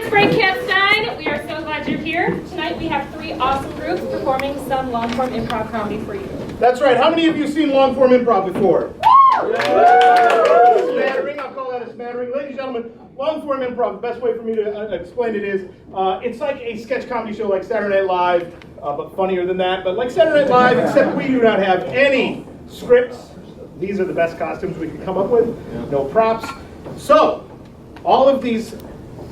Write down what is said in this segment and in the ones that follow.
it's Frank Kapstein. We are so glad you're here. Tonight we have 3 awesome groups performing some long-form improv comedy for you. That's right. How many of you have seen long-form improv before? Smattering. I'll call that a smattering. Ladies and gentlemen, long-form improv, the best way for me to explain it is, it's like a sketch comedy show like Saturday Night Live, but funnier than that. But like Saturday Night Live, except we do not have any scripts. These are the best costumes we could come up with. No props. So, all of these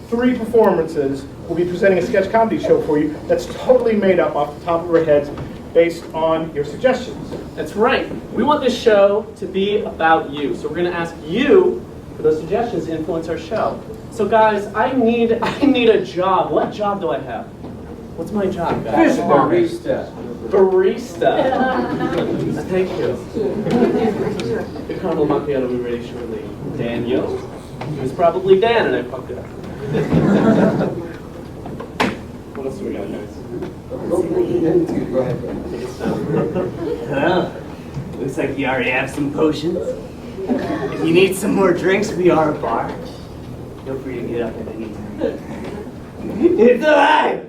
3 performances will be presenting a sketch comedy show for you that's totally made up off the top of our heads based on your suggestions. That's right. We want this show to be about you. So we're going to ask you for those suggestions to influence our show. So guys, I need a job. What job do I have? What's my job, guys? Barista. Barista. Thank you. The caramel macchiato will be ready shortly. Daniel. It was probably Dan and I fucked it up. What else do we got, guys? Go ahead. Well, looks like you already have some potions. If you need some more drinks, we are a bar. Feel free to get up at any time. It's alive!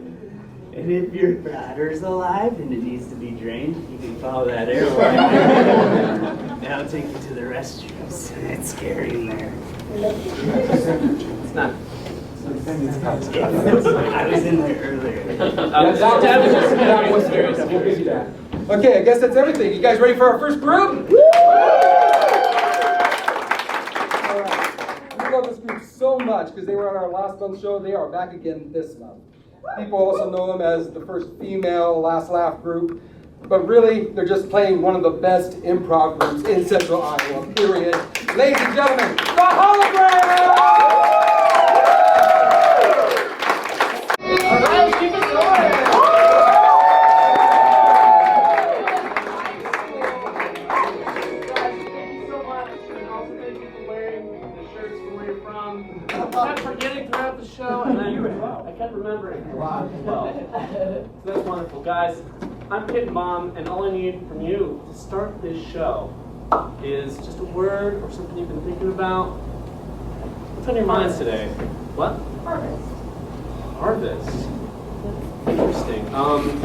And if your bladder's alive and it needs to be drained, you can follow that airline. That'll take you to the restrooms. It's scary in there. It's not. I was in there earlier. That was serious. We'll give you that. Okay, I guess that's everything. You guys ready for our first group? All right. We love this group so much because they were on our last month's show. They are back again this month. People also know them as the first female Last Laugh group. But really, they're just playing one of the best improv groups in Central Iowa, period. Ladies and gentlemen, the Hologram! I kept forgetting throughout the show, and I kept remembering a lot as well. So that's wonderful. Guys, I'm Kit and Mom, and all I need from you to start this show is just a word or something you've been thinking about. What's on your minds today? What? Harvest. Interesting.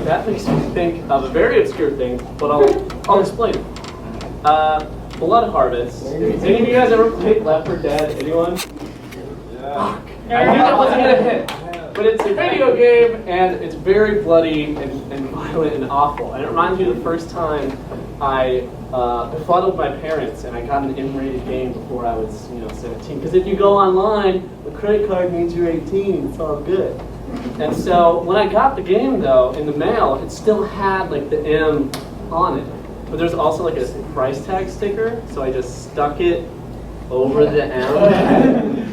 That makes me think of a very obscure thing, but I'll explain it. Blood Harvest. Any of you guys ever played Left 4 Dead? Anyone? Fuck. I knew that wasn't gonna hit. But it's a video game, and it's very bloody and violent and awful. And it reminds me of the first time I befuddled my parents, and I got an M-rated game before I was, 17. Because if you go online, the credit card means you're 18. It's all good. And so when I got the game, though, in the mail, it still had like the M on it. But there's also like a price tag sticker, so I just stuck it over the M.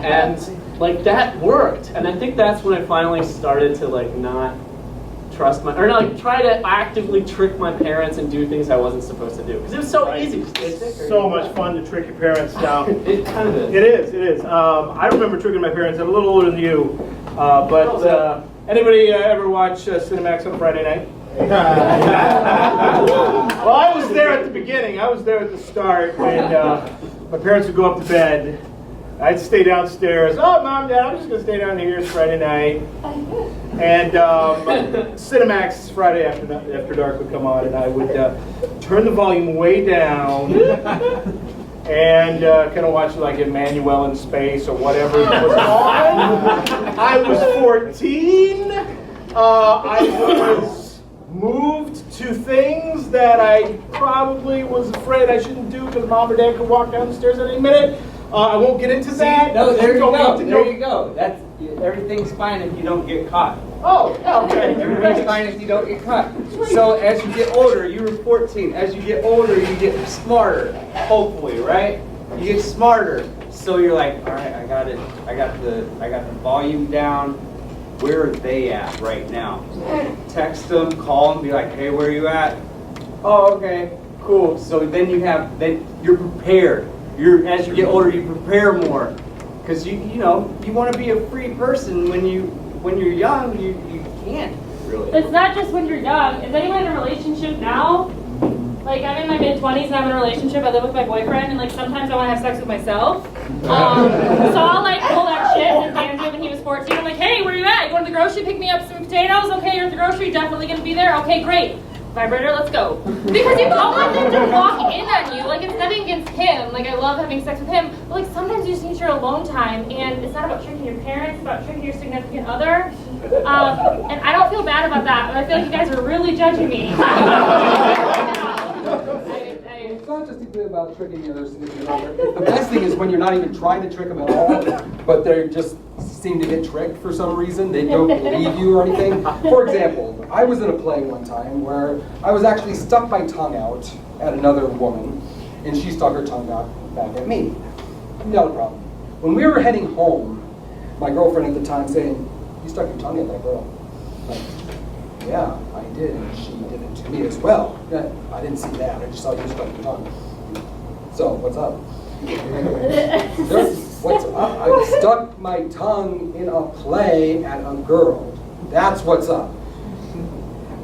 And like that worked. And I think that's when I finally started to like not trust try to actively trick my parents and do things I wasn't supposed to do. Because it was so easy. It's so much fun to trick your parents now. It kind of is. It is. I remember tricking my parents. I'm a little older than you. But anybody ever watch Cinemax on Friday night? Well, I was there at the beginning. I was there at the start, and my parents would go up to bed. I'd stay downstairs. Oh, Mom, Dad, I'm just going to stay down here. It's Friday night. And Cinemax Friday after dark would come on, and I would turn the volume way down and kind of watch like Emmanuel in Space or whatever was on. I was 14. I was moved to things that I probably was afraid I shouldn't do because Mom or Dad could walk down the stairs at any minute. I won't get into that. No, there you go. There you go. That's everything's fine if you don't get caught. Oh, okay. Everything's fine if you don't get caught. So as you get older, you were 14. As you get older, you get smarter. Hopefully, right? You get smarter. So you're like, all right, I got it. I got the volume down. Where are they at right now? Text them, call them, be like, hey, where are you at? Oh, okay, cool. So then you're prepared. As you get older, you prepare more, because you want to be a free person. When you're young, you can't really. It's not just when you're young. Is anyone in a relationship now? Like, I'm in my mid-20s and I'm in a relationship. I live with my boyfriend, and like sometimes I want to have sex with myself. So I'll like pull that shit that Dan did when he was 14. grocery, pick me up some potatoes. Okay, you're at the grocery, definitely gonna be there. Okay, great. Vibrator, let's go. Because you don't want them to walk in on you. Like, it's nothing against him. Like, I love having sex with him. But, like, sometimes you just need your alone time. And it's not about tricking your parents. It's about tricking your significant other. And I don't feel bad about that. But I feel like you guys are really judging me. It's not just even about tricking your significant other. The best thing is when you're not even trying to trick them at all, but they just seem to get tricked for some reason. They don't believe you or anything. For example, I was in a play one time where I was actually stuck my tongue out at another woman, and she stuck her tongue out back at me. Not a problem. When we were heading home, my girlfriend at the time saying, "You stuck your tongue at that girl." Like, yeah, I did, and she did it to me as well. Yeah, I didn't see that, I just saw you stuck your tongue. So, what's up? What's up? I stuck my tongue in a play at a girl. That's what's up.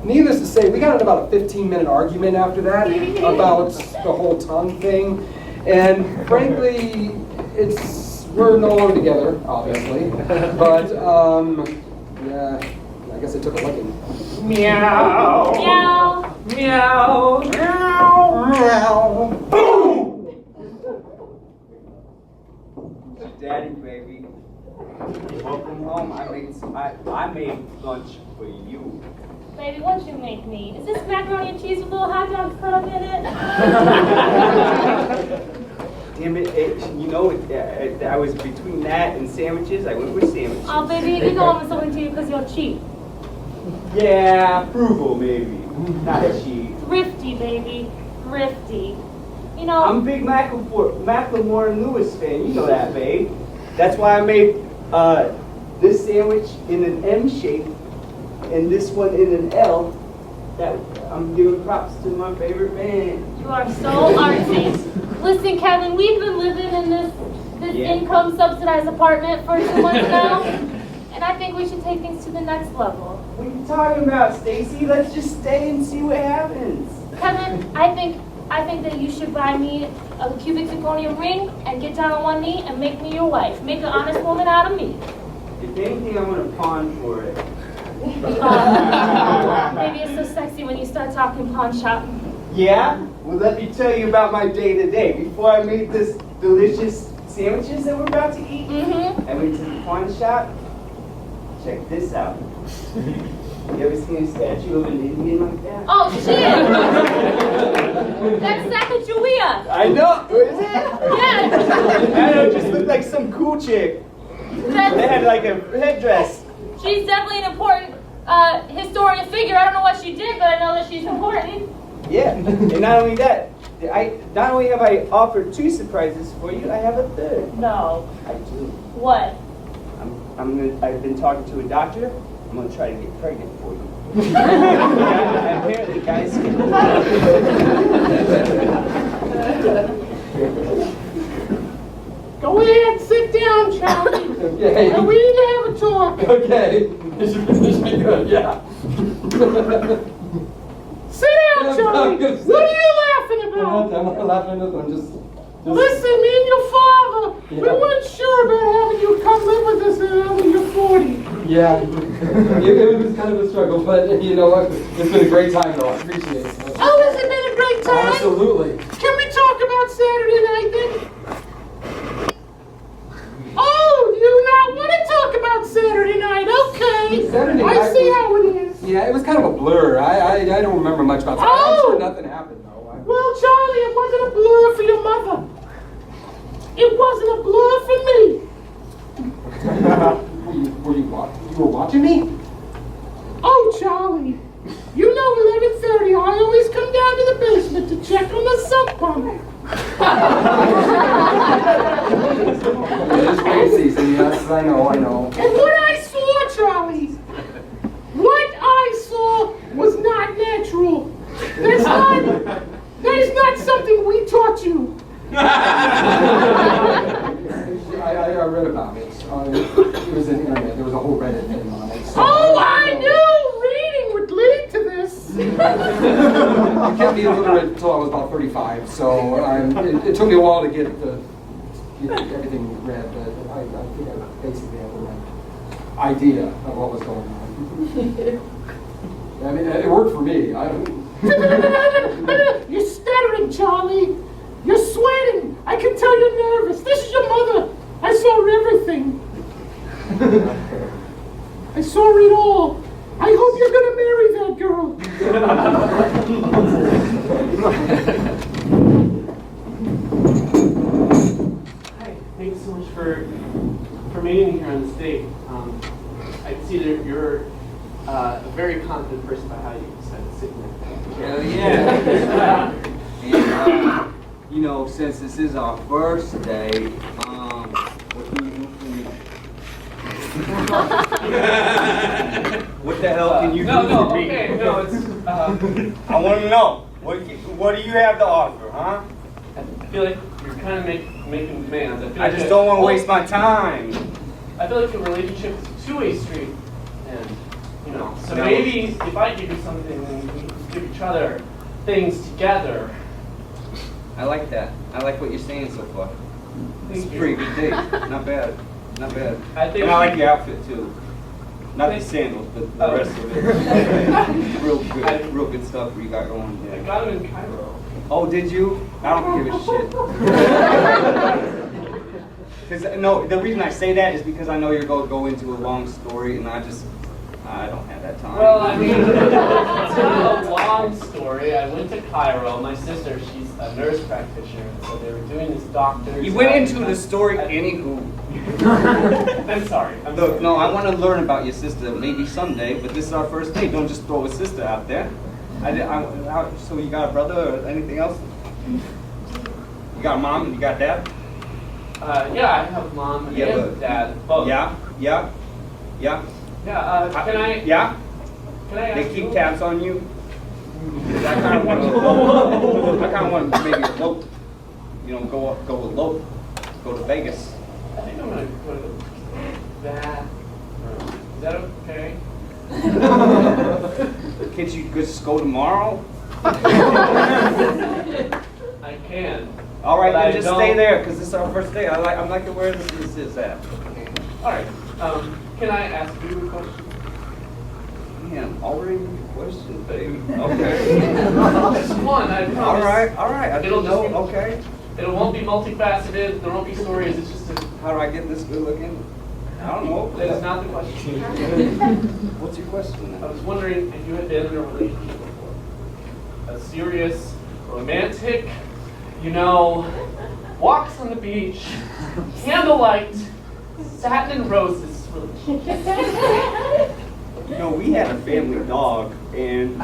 Needless to say, we got in about a 15-minute argument after that about the whole tongue thing. And frankly, we're no longer together, obviously. But, yeah, I guess it took a licking. Meow. Meow. Meow. Meow. Meow. Boom! Daddy, baby. Welcome home. I made lunch for you. Baby, what'd you make me? Is this macaroni and cheese with little hot dogs cut up in it? Damn it, I was between that and sandwiches. I went with sandwiches. Oh, baby, you know I'm insulting to you because you're cheap. Yeah, frugal maybe. Not cheap. Thrifty, baby. Thrifty. You know, I'm a big Macklemore and Lewis fan. You know that, babe. That's why I made this sandwich in an M shape and this one in an L. That I'm giving props to my favorite band. you are so artsy. Listen, Kevin, we've been living in this income subsidized apartment for 2 months now, and I think we should take things to the next level. What are you talking about, Stacy? Let's just stay and see what happens. Kevin, I think that you should buy me a cubic zirconium ring and get down on one knee and make me your wife. Make an honest woman out of me. If anything, I'm gonna pawn for it. Baby, it's so sexy when you start talking pawn shop. Yeah? Well, let me tell you about my day-to-day. Before I made this delicious sandwiches that we're about to eat, Mm-hmm. I went to the pawn shop. Check this out. You ever seen a statue of an Indian like that? Oh, shit! That's Sacagawea. I know! Is it? Yes! I know, it just looked like some cool chick. They had like a headdress. She's definitely an important historian figure. I don't know what she did, but I know that she's important. Yeah, and not only that, not only have I offered 2 surprises for you, I have a 3rd. No. I do. What? I've been talking to a doctor. I'm gonna try to get pregnant for you. Apparently, guys. Go ahead, sit down, Charlie. Okay. And we need to have a talk. Okay. This should be good, yeah. Sit down, Charlie. What are you laughing I'm about? not laughing at this, I'm just Listen, me and your father, we weren't sure about having you come live with us now when you're 40. yeah. It was kind of a struggle, but you know what? It's been a great time though. I appreciate it. Oh, has it been a great time? Absolutely. Can we talk about Saturday night then? Oh, you not want to talk about Saturday night? Okay. Saturday I night see was- how it is. Yeah, it was kind of a blur. I don't remember much about that. I'm Oh! sure nothing happened though. Well, Charlie, it wasn't a blur for your mother. It wasn't a blur for me. You were watching me? Oh, Charlie, you know 11:30, I always come down to the basement to check on the sump pump. It is rain season, yes, I know. And what I saw, Charlie, what I saw was not natural. That is not something we taught you. I read about it. It was in the internet. There was a whole Reddit thing on it. So Oh, I knew reading would lead to this. I kept me illiterate until I was about 35, so it took me a while to get everything read, but I think I basically have it read. idea of what was going on. I mean, it worked for me. I don't. You're stuttering, Charlie. You're sweating. I can tell you're nervous. This is your mother. I saw everything. I saw it all. I hope you're gonna marry that girl. Hi, thanks so much for meeting me here on the stage. I can see that you're a very confident person by how you decided to sit there. Hell yeah. And, you know, since this is our first day, what do we do for you? What the hell can you do for me? Okay, no, it's, I want to know. What do you have to offer, huh? I feel like you're kind of making demands. I just don't want to waste my time. I feel like your relationship is a two-way street, and you know, so No. maybe if I give you something, then we can give each other things together. I like that. I like what you're saying so far. It's a Thank you. pretty good date. Not bad. Not bad. I think and I like your outfit too. Not the sandals, but the Oh. rest of it. Real good stuff you got going. I Yeah. got him in Cairo. Oh, did you? I don't give a shit. 'Cause, no, the reason I say that is because I know you're going to go into a long story, and I don't have that time. Well, I mean, it's not a long story. I went to Cairo. My sister, she's a nurse practitioner, and so they were doing this doctor. You went into the story, anywho. I'm sorry. Look, no, I want to learn about your sister maybe someday, but this is our first date. Don't just throw a sister out there. So you got a brother or anything else? You got a mom and you got dad? Yeah, I have mom Yeah, and but- dad both. Yeah. Yeah. Can I? Yeah? Can I ask They keep you? tabs on you? I kind of want to maybe elope. You know, go elope. Go to Vegas. I think I'm gonna go to that room. Is that okay? Can't you just go tomorrow? I can. All right, But then I just don't- stay there because this is our first day. I'm like where this is at. All right. Can I ask you a question? Man, already a question, baby. Okay. Just one, I promise. all right. I It'll don't know. just be- Okay. It won't be multifaceted. There won't be stories. It's just a. How do I get this good looking? I don't know. That is not the question. What's your question? I was wondering if you had been in a relationship before. A serious, romantic, you know, walks on the beach, candlelight, satin and roses relationship. You know, we had a family dog, and